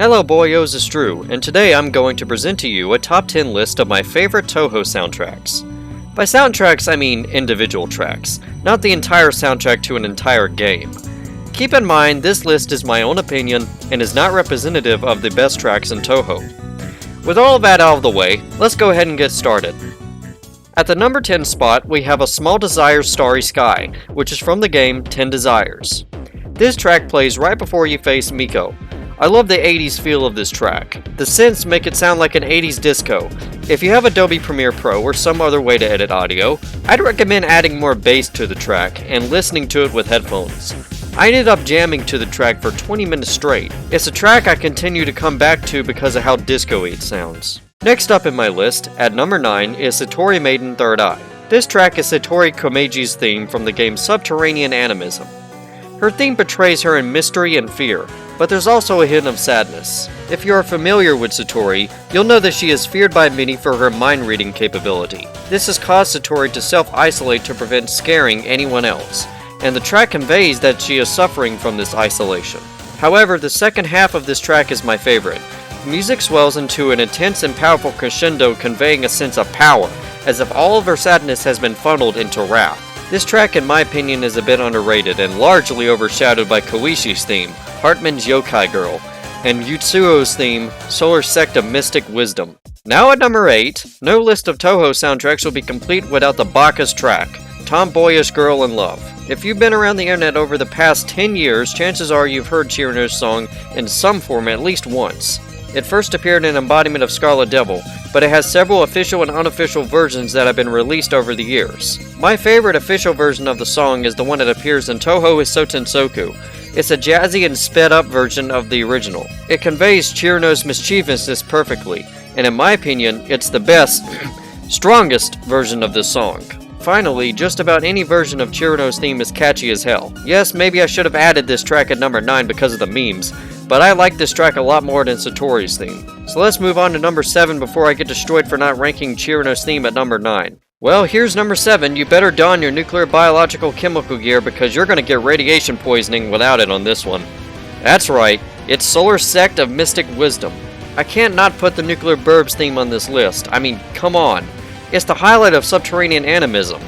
Hello boyos, it's Drew, and today I'm going to present to you a top 10 list of my favorite Touhou soundtracks. By soundtracks I mean individual tracks, not the entire soundtrack to an entire game. Keep in mind this list is my own opinion and is not representative of the best tracks in Touhou. With all of that out of the way, let's go ahead and get started. At the number 10 spot we have A Small Desire's Starry Sky, which is from the game 10 Desires. This track plays right before you face Miko. I love the 80s feel of this track. The synths make it sound like an 80s disco. If you have Adobe Premiere Pro or some other way to edit audio, I'd recommend adding more bass to the track and listening to it with headphones. I ended up jamming to the track for 20 minutes straight. It's a track I continue to come back to because of how disco-y it sounds. Next up in my list, at number 9, is Satori Maiden Third Eye. This track is Satori Komeji's theme from the game Subterranean Animism. Her theme portrays her in mystery and fear, but there's also a hint of sadness. If you are familiar with Satori, you'll know that she is feared by many for her mind-reading capability. This has caused Satori to self-isolate to prevent scaring anyone else, and the track conveys that she is suffering from this isolation. However, the second half of this track is my favorite. The music swells into an intense and powerful crescendo conveying a sense of power, as if all of her sadness has been funneled into wrath. This track in my opinion is a bit underrated and largely overshadowed by Koishi's theme, Hartman's Yokai Girl, and Yutsuo's theme, Solar Sect of Mystic Wisdom. Now at number 8, no list of Touhou soundtracks will be complete without the Baka's track, Tomboyish Girl in Love. If you've been around the internet over the past 10 years, chances are you've heard Chirino's song in some form at least once. It first appeared in Embodiment of Scarlet Devil, but it has several official and unofficial versions that have been released over the years. My favorite official version of the song is the one that appears in Touhou Isotensoku. It's a jazzy and sped up version of the original. It conveys Chirino's mischievousness perfectly, and in my opinion, it's the best, strongest version of this song. Finally, just about any version of Chirino's theme is catchy as hell. Yes, maybe I should have added this track at number 9 because of the memes, but I like this track a lot more than Satori's theme. So let's move on to number 7 before I get destroyed for not ranking Chirino's theme at number 9. Well, here's number 7. You better don your nuclear biological chemical gear because you're gonna get radiation poisoning without it on this one. That's right, it's Solar Sect of Mystic Wisdom. I can't not put the Nuclear Burbs theme on this list. I mean, come on. It's the highlight of Subterranean Animism.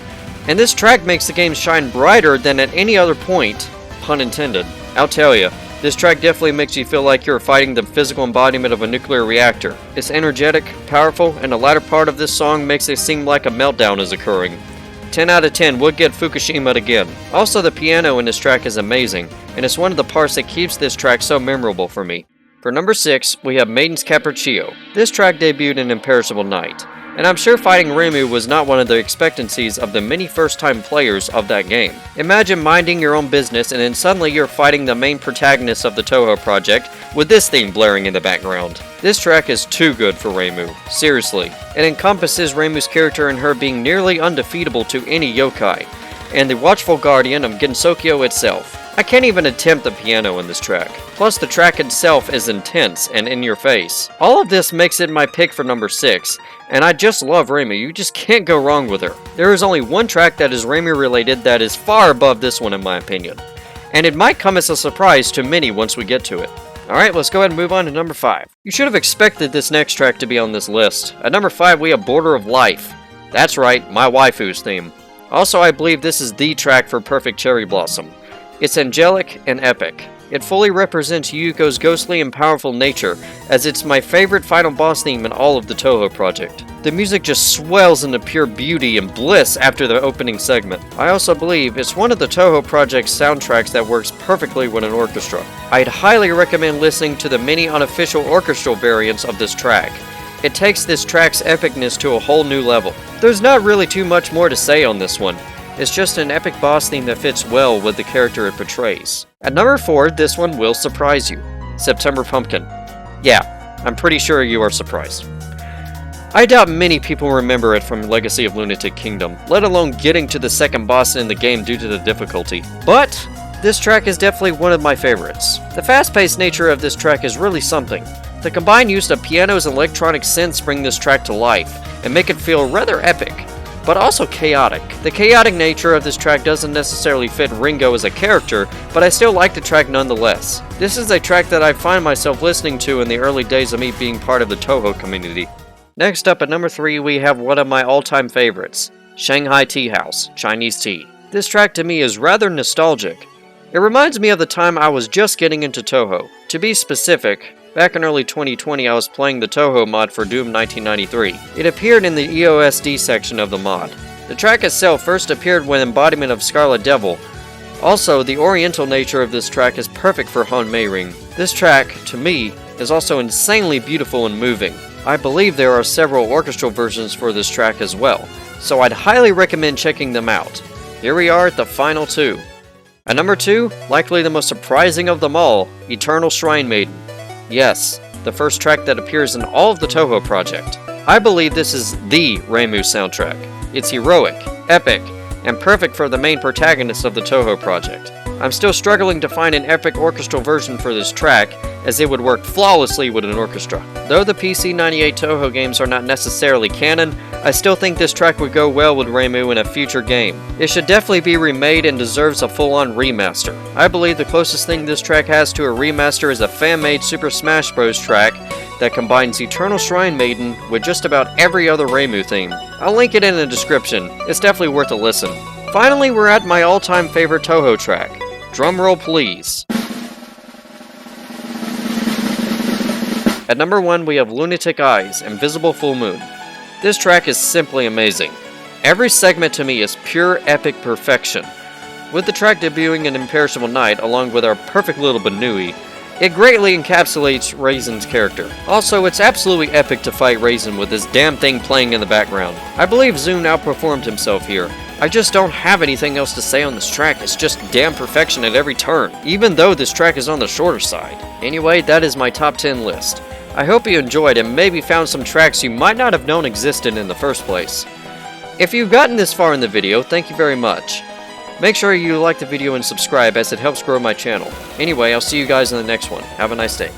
And this track makes the game shine brighter than at any other point, pun intended. I'll tell ya, this track definitely makes you feel like you're fighting the physical embodiment of a nuclear reactor. It's energetic, powerful, and the latter part of this song makes it seem like a meltdown is occurring. 10 out of 10 would get Fukushima'd again. Also, the piano in this track is amazing, and it's one of the parts that keeps this track so memorable for me. For number 6, we have Maiden's Capriccio. This track debuted in Imperishable Night, and I'm sure fighting Reimu was not one of the expectancies of the many first-time players of that game. Imagine minding your own business and then suddenly you're fighting the main protagonist of the Touhou project with this theme blaring in the background. This track is too good for Reimu, seriously. It encompasses Reimu's character and her being nearly undefeatable to any yokai, and the watchful guardian of Gensokyo itself. I can't even attempt the piano in this track. Plus the track itself is intense and in your face. All of this makes it my pick for number 6, and I just love Reimu. You just can't go wrong with her. There is only one track that is Reimu related that is far above this one in my opinion, and it might come as a surprise to many once we get to it. Alright, let's go ahead and move on to number 5. You should have expected this next track to be on this list. At number 5 we have Border of Life. That's right, my waifu's theme. Also, I believe this is the track for Perfect Cherry Blossom. It's angelic and epic. It fully represents Yuko's ghostly and powerful nature, as it's my favorite final boss theme in all of the Touhou project. The music just swells into pure beauty and bliss after the opening segment. I also believe it's one of the Touhou project's soundtracks that works perfectly with an orchestra. I'd highly recommend listening to the many unofficial orchestral variants of this track. It takes this track's epicness to a whole new level. There's not really too much more to say on this one. It's just an epic boss theme that fits well with the character it portrays. At number 4, this one will surprise you. September Pumpkin. Yeah, I'm pretty sure you are surprised. I doubt many people remember it from Legacy of Lunatic Kingdom, let alone getting to the second boss in the game due to the difficulty. But this track is definitely one of my favorites. The fast-paced nature of this track is really something. The combined use of pianos and electronic synths bring this track to life, and make it feel rather epic. but also chaotic. The chaotic nature of this track doesn't necessarily fit Ringo as a character, but I still like the track nonetheless. This is a track that I find myself listening to in the early days of me being part of the Touhou community. Next up at number 3 we have one of my all-time favorites, Shanghai Teahouse, Chinese Tea. This track to me is rather nostalgic. It reminds me of the time I was just getting into Touhou. To be specific, back in early 2020 I was playing the Touhou mod for Doom 1993. It appeared in the EOSD section of the mod. The track itself first appeared when embodiment of Scarlet Devil. Also, the oriental nature of this track is perfect for Han Mei Ring. This track, to me, is also insanely beautiful and moving. I believe there are several orchestral versions for this track as well, so I'd highly recommend checking them out. Here we are at the final 2. At number 2, likely the most surprising of them all, Eternal Shrine Maiden. Yes, the first track that appears in all of the Touhou project. I believe this is the Reimu soundtrack. It's heroic, epic, and perfect for the main protagonist of the Touhou project. I'm still struggling to find an epic orchestral version for this track, as it would work flawlessly with an orchestra. Though the PC-98 Touhou games are not necessarily canon, I still think this track would go well with Reimu in a future game. It should definitely be remade and deserves a full-on remaster. I believe the closest thing this track has to a remaster is a fan-made Super Smash Bros. Track that combines Eternal Shrine Maiden with just about every other Reimu theme. I'll link it in the description. It's definitely worth a listen. Finally, we're at my all-time favorite Touhou track. Drumroll please. At number 1 we have Lunatic Eyes, Invisible Full Moon. This track is simply amazing. Every segment to me is pure epic perfection. With the track debuting in Imperishable Night along with our perfect little Banui, it greatly encapsulates Raisin's character. Also, it's absolutely epic to fight Raisin with this damn thing playing in the background. I believe Zune outperformed himself here. I just don't have anything else to say on this track. It's just damn perfection at every turn, even though this track is on the shorter side. Anyway, that is my top 10 list. I hope you enjoyed and maybe found some tracks you might not have known existed in the first place. If you've gotten this far in the video, thank you very much. Make sure you like the video and subscribe as it helps grow my channel. Anyway, I'll see you guys in the next one. Have a nice day.